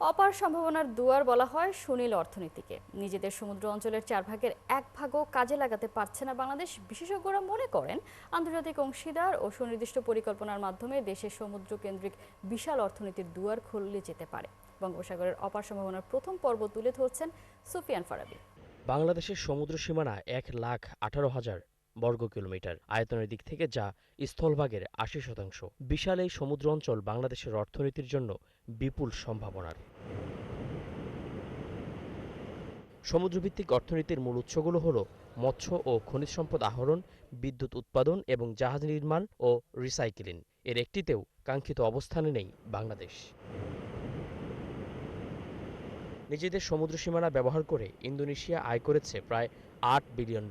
অপার সম্ভাবনার দুয়ার বলা হয় সুনীল অর্থনীতিকে। নিজেদের সমুদ্র অঞ্চলের 4 ভাগের 1 ভাগও কাজে লাগাতে পারছে না বাংলাদেশ। বিশেষজ্ঞরা মনে করেন আন্তর্জাতিক অংশীদার ও সুনির্দিষ্ট পরিকল্পনার মাধ্যমে দেশের সমুদ্র কেন্দ্রিক বিশাল অর্থনীতির দুয়ার খুলে যেতে পারে। বঙ্গোপসাগরের অপার সম্ভাবনার প্রথম পর্ব তুলে ধরছেন সুফিয়ান ফারাবী। বাংলাদেশের সমুদ্র সীমানা 1,18,000 বর্গ কিলোমিটার, আয়তনের দিক থেকে যা স্থলভাগের 80%। বিশাল এই সমুদ্র অঞ্চল বাংলাদেশের অর্থনীতির জন্য বিপুল সম্ভাবনার। সমুদ্রভিত্তিক অর্থনীতির মূল উৎসগুলো হলো মৎস্য ও খনিজ সম্পদ আহরণ, বিদ্যুৎ উৎপাদন এবং জাহাজ নির্মাণ ও রিসাইক্লিং। এর একটিতেও কাঙ্ক্ষিত অবস্থানে নেই বাংলাদেশ। নিজেদের সমুদ্র সীমানা ব্যবহার করে ইন্দোনেশিয়া আয় করেছে প্রায় $8 বিলিয়ন।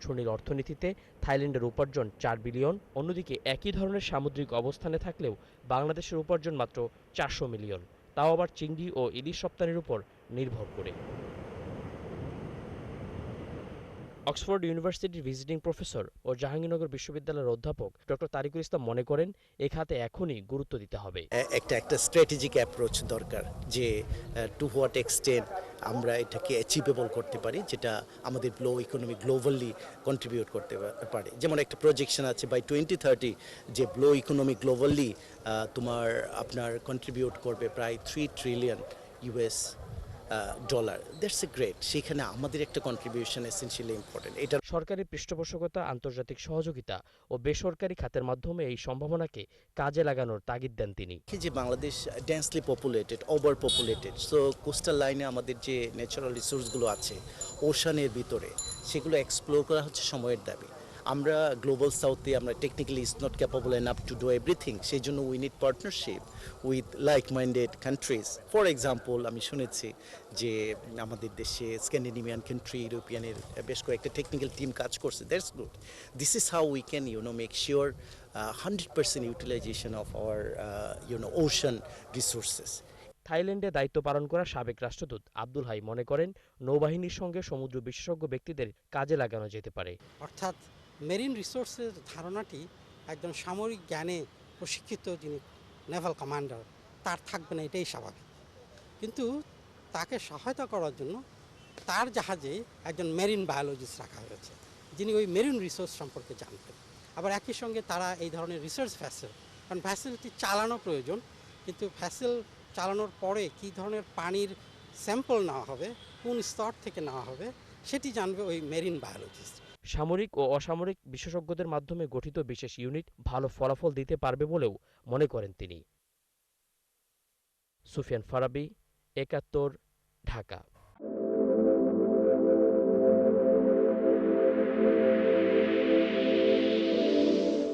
সুনীল অর্থনীতিতে থাইল্যান্ডের উপার্জন 4 বিলিয়ন। অন্যদিকে একই ধরনের সামুদ্রিক অবস্থানে থাকলেও বাংলাদেশের উপার্জন মাত্র 400 মিলিয়ন, তাও আবার চিংড়ি ও ইলিশ রপ্তানির উপর নির্ভর করে। অক্সফোর্ড ইউনিভার্সিটির ভিজিটিং প্রফেসর ও জাহাঙ্গীরনগর বিশ্ববিদ্যালয়ের অধ্যাপক ডক্টর তারিকুল ইসলাম মনে করেন, এ খাতে এখনই গুরুত্ব দিতে হবে। একটা স্ট্র্যাটেজিক অ্যাপ্রোচ দরকার, যে টু হোয়াট এক্সটেন্ট আমরা এটাকে অ্যাচিভেবল করতে পারি, যেটা আমাদের ইকোনমি গ্লোবালি কন্ট্রিবিউট করতে পারে। যেমন একটা প্রজেকশন আছে বাই 2030 যে ইকোনমি গ্লোবালি আপনার কন্ট্রিবিউট করবে প্রায় $3 trillion dollar. That's a great. সেখানে আমাদের একটা কন্ট্রিবিউশন এসেনশিয়ালি ইম্পর্টেন্ট। এটা সরকারি পৃষ্ঠপোষকতা, আন্তর্জাতিক সহযোগিতা ও বেসরকারি খাতের মাধ্যমে এই সম্ভাবনাকে কাজে লাগানোর তাগিদ দেন তিনি। যে Bangladesh densely populated, over populated, so coastal লাইনে আমাদের যে ন্যাচারাল রিসোর্সগুলো আছে ওশানের ভিতরে, সেগুলো এক্সপ্লোর করা হচ্ছে সময়ের দাবি। আমরা গ্লোবাল সাউথে আমরা technically is not capable enough to do everything. সেই জন্য we need partnership with like minded countries. For example, আমি শুনেছি যে আমাদের দেশে স্ক্যান্ডিনেভিয়ান কান্ট্রি, ইউরোপিয়ানের বেশ কয়েকটা টেকনিক্যাল টিম কাজ করছে। That's good. This is how we can make sure 100% utilization of our ocean resources. থাইল্যান্ডে দায়িত্ব পালন করা সাবেক রাষ্ট্রদূত আব্দুল হাই মনে করেন, নৌবাহিনীর সঙ্গে সমুদ্র বিশেষজ্ঞ ব্যক্তিদের কাজে লাগানো যেতে পারে। অর্থাৎ মেরিন রিসোর্সের ধারণাটি একজন সামরিক জ্ঞানে প্রশিক্ষিত যিনি নেভাল কমান্ডার তার থাকবে না, এটাই স্বাভাবিক। কিন্তু তাকে সহায়তা করার জন্য তার জাহাজে একজন মেরিন বায়োলজিস্ট রাখা হয়েছে, যিনি ওই মেরিন রিসোর্স সম্পর্কে জানবেন। আবার একই সঙ্গে তারা এই ধরনের রিসার্চ ভ্যাসেল, কারণ ভ্যাসেলটি চালানো প্রয়োজন, কিন্তু ভ্যাসেল চালানোর পরে কী ধরনের পানির স্যাম্পল নেওয়া হবে, কোন স্তর থেকে নেওয়া হবে, সেটি জানবে ওই মেরিন বায়োলজিস্ট। সামরিক ও অসামরিক বিশেষজ্ঞদের মাধ্যমে গঠিত বিশেষ ইউনিট ভালো ফলাফল দিতে পারবে বলেও মনে করেন তিনি। সুফিয়ান ফারাবী, ৭১, ঢাকা।